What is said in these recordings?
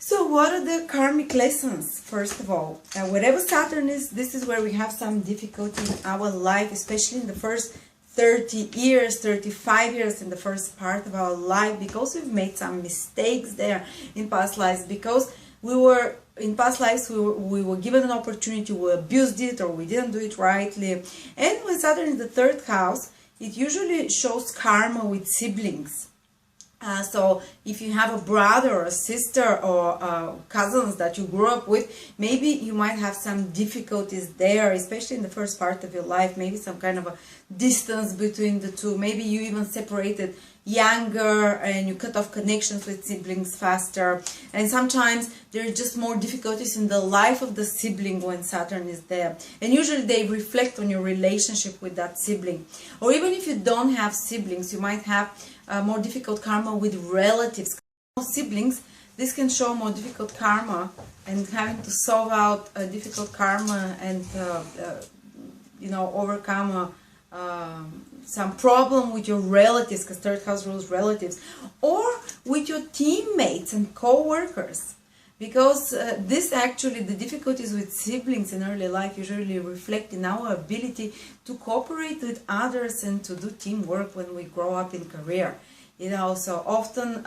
So what are the karmic lessons? First of all, wherever Saturn is, this is where we have some difficulty in our life, especially in the first 30 years, 35 years in the first part of our life, because we've made some mistakes there in past lives, because in past lives we were given an opportunity, we abused it, or we didn't do it rightly. And when Saturn is the third house, it usually shows karma with siblings. So if you have a brother or a sister or cousins that you grew up with, maybe you might have some difficulties there, especially in the first part of your life, maybe some kind of a distance between the two. Maybe you even separated younger and you cut off connections with siblings faster. And sometimes there are just more difficulties in the life of the sibling when Saturn is there. And usually they reflect on your relationship with that sibling. Or even if you don't have siblings, you might have more difficult karma with relatives. Siblings, this can show more difficult karma and having to solve out a difficult karma and overcome some problem with your relatives, because third house rules relatives, or with your teammates and co-workers, because the difficulties with siblings in early life usually reflect in our ability to cooperate with others and to do teamwork when we grow up in career. So often,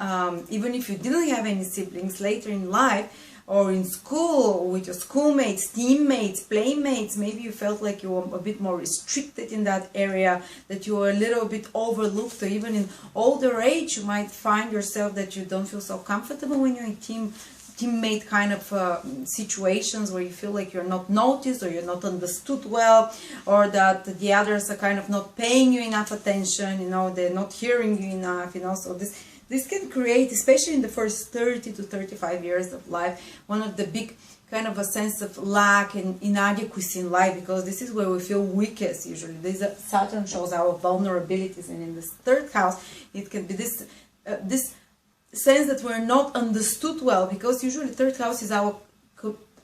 even if you didn't have any siblings later in life, or in school, with your schoolmates, teammates, playmates, maybe you felt like you were a bit more restricted in that area, that you were a little bit overlooked, or even in older age, you might find yourself that you don't feel so comfortable when you're in teammate kind of situations where you feel like you're not noticed, or you're not understood well, or that the others are kind of not paying you enough attention, they're not hearing you enough, so this can create, especially in the first 30 to 35 years of life, one of the big kind of a sense of lack and inadequacy in life, because this is where we feel weakest usually. Saturn shows our vulnerabilities, and in this third house, it can be this sense that we're not understood well, because usually third house is our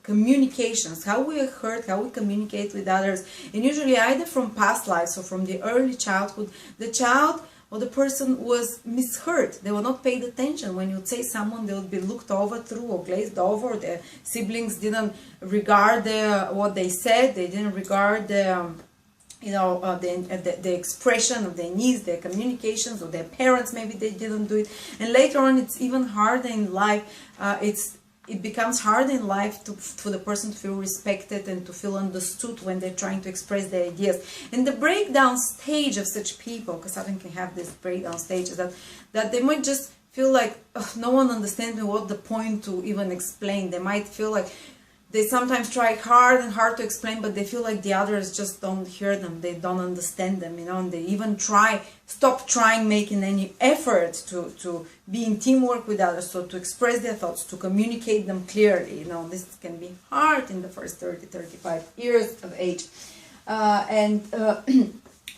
communications, how we are heard, how we communicate with others, and usually either from past lives or from the early childhood, the child or the person was misheard. They were not paid attention. When you would say someone, they would be looked over through or glazed over. Their siblings didn't regard what they said. They didn't regard the expression of their needs, their communications, or their parents. Maybe they didn't do it. And later on, it's even harder in life. It becomes hard in life for the person to feel respected and to feel understood when they're trying to express their ideas. And the breakdown stage of such people, because Saturn can have this breakdown stage, is that they might just feel like, no one understands me, what's the point to even explain. They might feel like they sometimes try hard to explain, but they feel like the others just don't hear them, they don't understand them, and they even stop trying, making any effort to be in teamwork with others, so to express their thoughts, to communicate them clearly. This can be hard in the first 30, 35 years of age.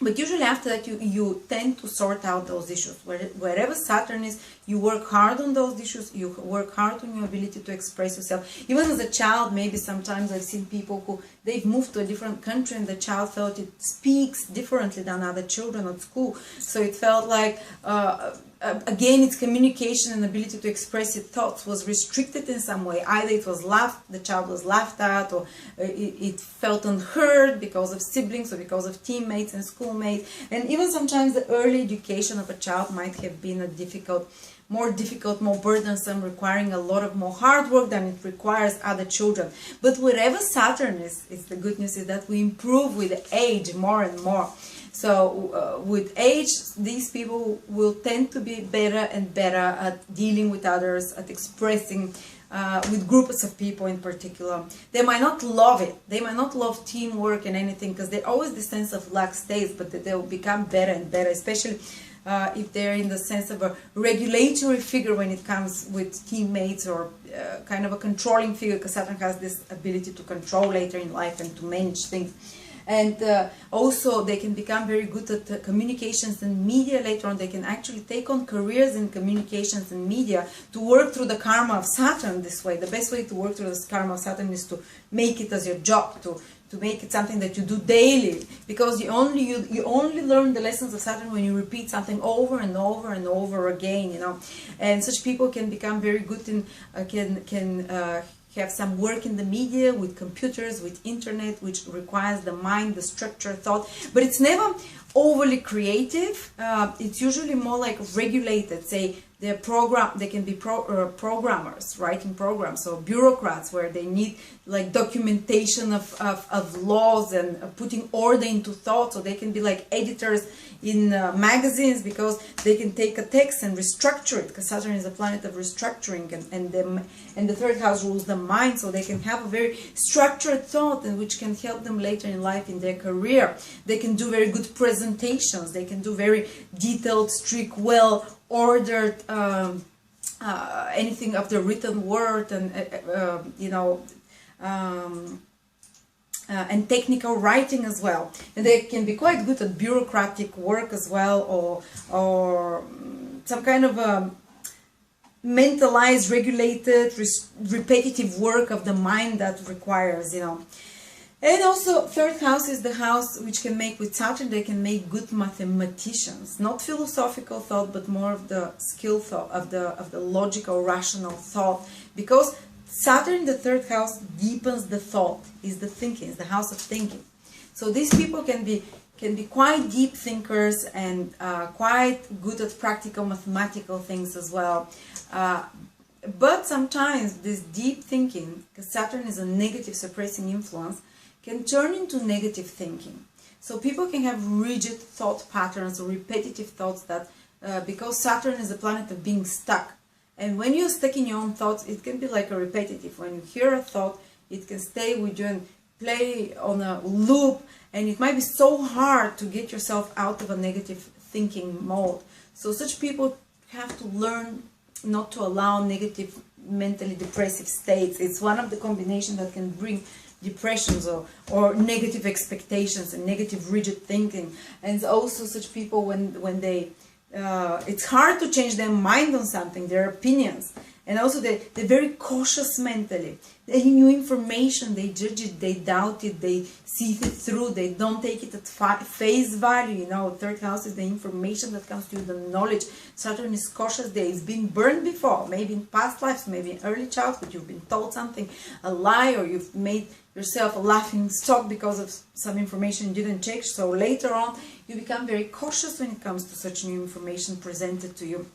But usually after that, you tend to sort out those issues. Wherever Saturn is, you work hard on those issues, you work hard on your ability to express yourself. Even as a child, maybe sometimes I've seen people who, they've moved to a different country and the child felt it speaks differently than other children at school. So it felt like, again, its communication and ability to express its thoughts was restricted in some way. Either the child was laughed at, or it felt unheard because of siblings or because of teammates and schoolmates. And even sometimes the early education of a child might have been more difficult, more burdensome, requiring a lot of more hard work than it requires other children. But wherever Saturn is, the good news is that we improve with age more and more. So with age, these people will tend to be better and better at dealing with others, at expressing with groups of people in particular. They might not love it. They might not love teamwork and anything, because there's always the sense of lack stays, but that they will become better and better, especially if they're in the sense of a regulatory figure when it comes with teammates, or kind of a controlling figure, because Saturn has this ability to control later in life and to manage things. And also they can become very good at communications and media later on. They can actually take on careers in communications and media to work through the karma of Saturn this way. The best way to work through this karma of Saturn is to make it as your job, to to make it something that you do daily, because you only learn the lessons of Saturn when you repeat something over and over and over again, you know. And such people can become very good in can have some work in the media, with computers, with internet, which requires the mind, the structure, thought, but it's never overly creative. It's usually more like regulated. Say they can be programmers, writing programs, or bureaucrats, where they need like documentation of laws and putting order into thought. So they can be like editors in magazines, because they can take a text and restructure it, because Saturn is a planet of restructuring, and the third house rules the mind, so they can have a very structured thought, and which can help them later in life in their career. They can do very good presentations, they can do very detailed, strict, well ordered anything of the written word, and you know, and technical writing as well. And they can be quite good at bureaucratic work as well, or some kind of mentalized, regulated, repetitive work of the mind that requires, you know. And also, third house is the house which can make, with Saturn, they can make good mathematicians. Not philosophical thought, but more of the skill thought, of the logical, rational thought. Because Saturn, the third house, deepens the thought, is the thinking, is the house of thinking. So these people can be quite deep thinkers, and quite good at practical mathematical things as well. But sometimes this deep thinking, because Saturn is a negative suppressing influence, can turn into negative thinking. So people can have rigid thought patterns or repetitive thoughts that, because Saturn is a planet of being stuck. And when you're stuck in your own thoughts, it can be like a repetitive. When you hear a thought, it can stay with you and play on a loop, and it might be so hard to get yourself out of a negative thinking mode. So such people have to learn not to allow negative, mentally depressive states. It's one of the combinations that can bring depressions or negative expectations and negative rigid thinking. And also such people, when they it's hard to change their mind on something, their opinions. And also they're very cautious mentally. Any new information, they judge it, they doubt it, they see it through, they don't take it at face value. You know, third house is the information that comes to you, the knowledge. Saturn is cautious, it's been burned before, maybe in past lives, maybe in early childhood, you've been told something, a lie, or you've made yourself a laughing stock because of some information you didn't check. So later on, you become very cautious when it comes to such new information presented to you.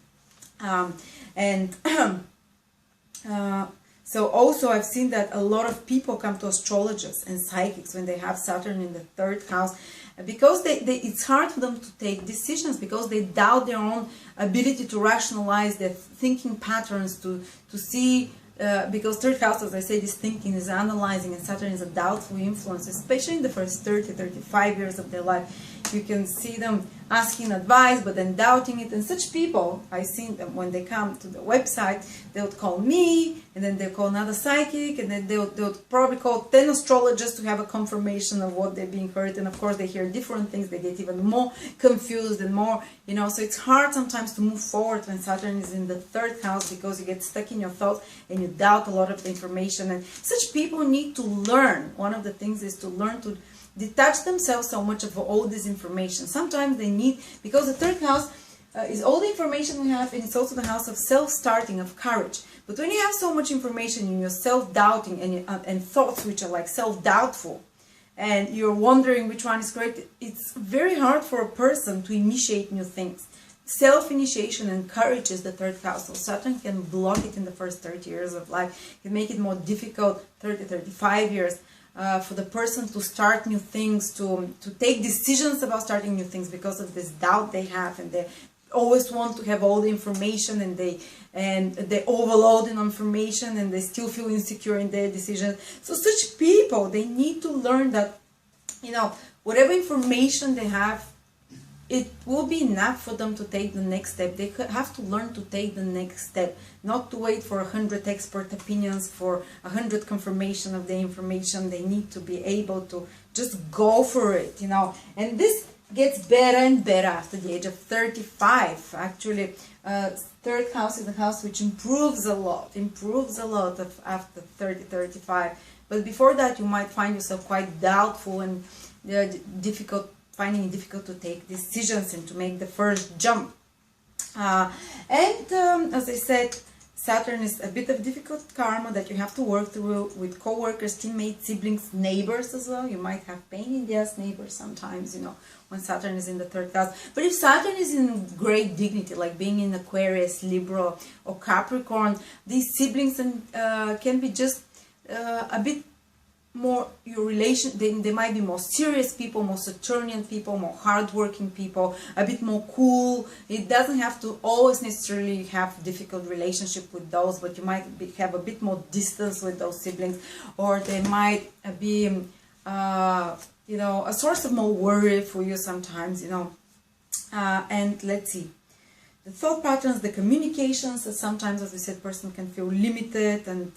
So also I've seen that a lot of people come to astrologers and psychics when they have Saturn in the third house, because it's hard for them to take decisions, because they doubt their own ability to rationalize their thinking patterns, to see, because third house, as I say, this thinking is analyzing, and Saturn is a doubtful influence, especially in the first 30-35 years of their life. You can see them asking advice, but then doubting it. And such people, I've seen them when they come to the website, they would call me, and then they'll call another psychic, and then they would probably call 10 astrologers to have a confirmation of what they're being heard. And of course, they hear different things. They get even more confused and more, you know. So it's hard sometimes to move forward when Saturn is in the third house, because you get stuck in your thoughts and you doubt a lot of the information. And such people need to learn. One of the things is to learn to detach themselves so much of all this information. Sometimes they need, because the third house is all the information we have, and it's also the house of self-starting, of courage. But when you have so much information and you're self-doubting, and thoughts which are like self-doubtful, and you're wondering which one is correct, it's very hard for a person to initiate new things. Self-initiation and courage is the third house. So Saturn can block it in the first 30 years of life. It can make it more difficult, 30-35 years. For the person to start new things, to take decisions about starting new things, because of this doubt they have, and they always want to have all the information, and they overload in information, and they still feel insecure in their decisions. So such people, they need to learn that, you know, whatever information they have, it will be enough for them to take the next step. They have to learn to take the next step, not to wait for 100 expert opinions, for 100 confirmation of the information. They need to be able to just go for it, you know. And this gets better and better after the age of 35. Actually, third house is the house which improves a lot after 30, 35. But before that, you might find yourself quite doubtful and finding it difficult to take decisions and to make the first jump. As I said, Saturn is a bit of difficult karma that you have to work through with co-workers, teammates, siblings, neighbors as well. You might have pain in the ass neighbors sometimes, you know, when Saturn is in the third house. But if Saturn is in great dignity, like being in Aquarius, Libra, or Capricorn, these siblings can be just a bit more your relation. They might be more serious people, more Saturnian people, more hardworking people, a bit more cool. It doesn't have to always necessarily have difficult relationship with those, but you might have a bit more distance with those siblings, or they might be you know, a source of more worry for you sometimes, you know. And let's see, the thought patterns, the communications, sometimes, as we said, person can feel limited and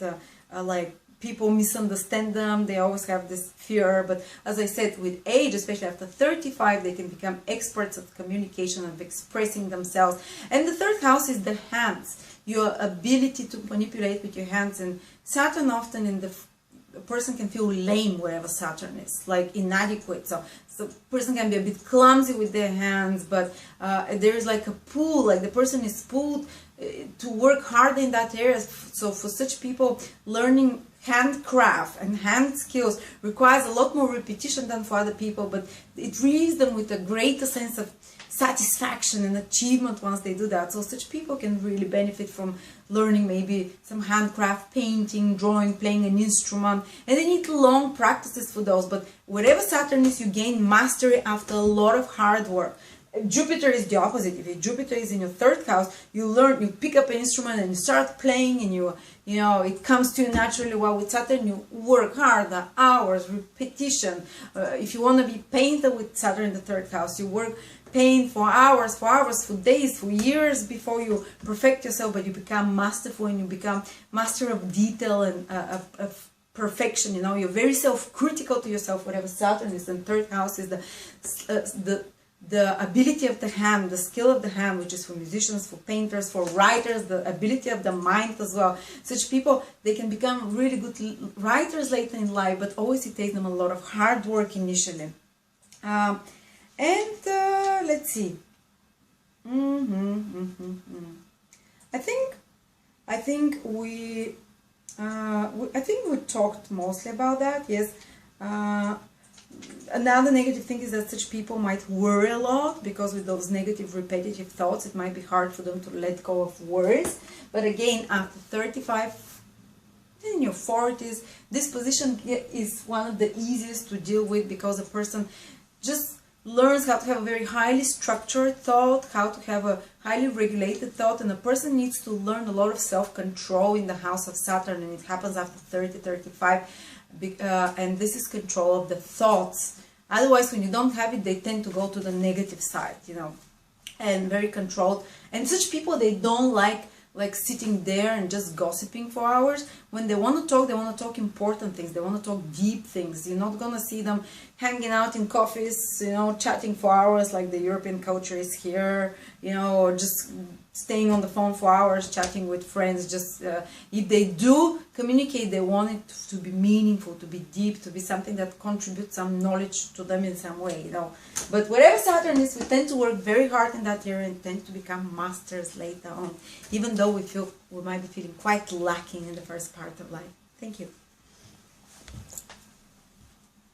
like people misunderstand them. They always have this fear. But as I said, with age, especially after 35, they can become experts at communication and expressing themselves. And the third house is the hands, your ability to manipulate with your hands. And Saturn often in the person can feel lame wherever Saturn is, like inadequate. So person can be a bit clumsy with their hands, but there is like a pull, like the person is pulled to work hard in that area. So for such people, learning handcraft and hand skills requires a lot more repetition than for other people, but it relieves them with a greater sense of satisfaction and achievement once they do that. So such people can really benefit from learning maybe some handcraft, painting, drawing, playing an instrument, and they need long practices for those. But wherever Saturn is, you gain mastery after a lot of hard work. Jupiter is the opposite. If Jupiter is in your third house, you learn, you pick up an instrument and you start playing, and you know, it comes to you naturally. While with Saturn, you work hard, the hours, repetition. If you want to be painter with Saturn in the third house, you work paint for hours, for days, for years before you perfect yourself, but you become masterful and you become master of detail and of perfection. You know, you're very self-critical to yourself. Whatever Saturn is in third house is the ability of the hand, the skill of the hand, which is for musicians, for painters, for writers, the ability of the mind as well. Such people, they can become really good writers later in life, but always it takes them a lot of hard work initially. Let's see. I think we talked mostly about that. Yes. Another negative thing is that such people might worry a lot, because with those negative repetitive thoughts it might be hard for them to let go of worries. But again, after 35, in your 40s, this position is one of the easiest to deal with, because a person just learns how to have a very highly structured thought, how to have a highly regulated thought, and a person needs to learn a lot of self-control in the house of Saturn, and it happens after 30, 35. And this is control of the thoughts. Otherwise, when you don't have it, they tend to go to the negative side, you know, and very controlled. And such people, they don't like sitting there and just gossiping for hours. When they want to talk important things. They want to talk deep things. You're not gonna see them hanging out in coffees, you know, chatting for hours like the European culture is here, you know, or just staying on the phone for hours, chatting with friends. Just if they do communicate, they want it to be meaningful, to be deep, to be something that contributes some knowledge to them in some way, you know. But wherever Saturn is, we tend to work very hard in that area and tend to become masters later on, even though we might be feeling quite lacking in the first part of life. Thank you.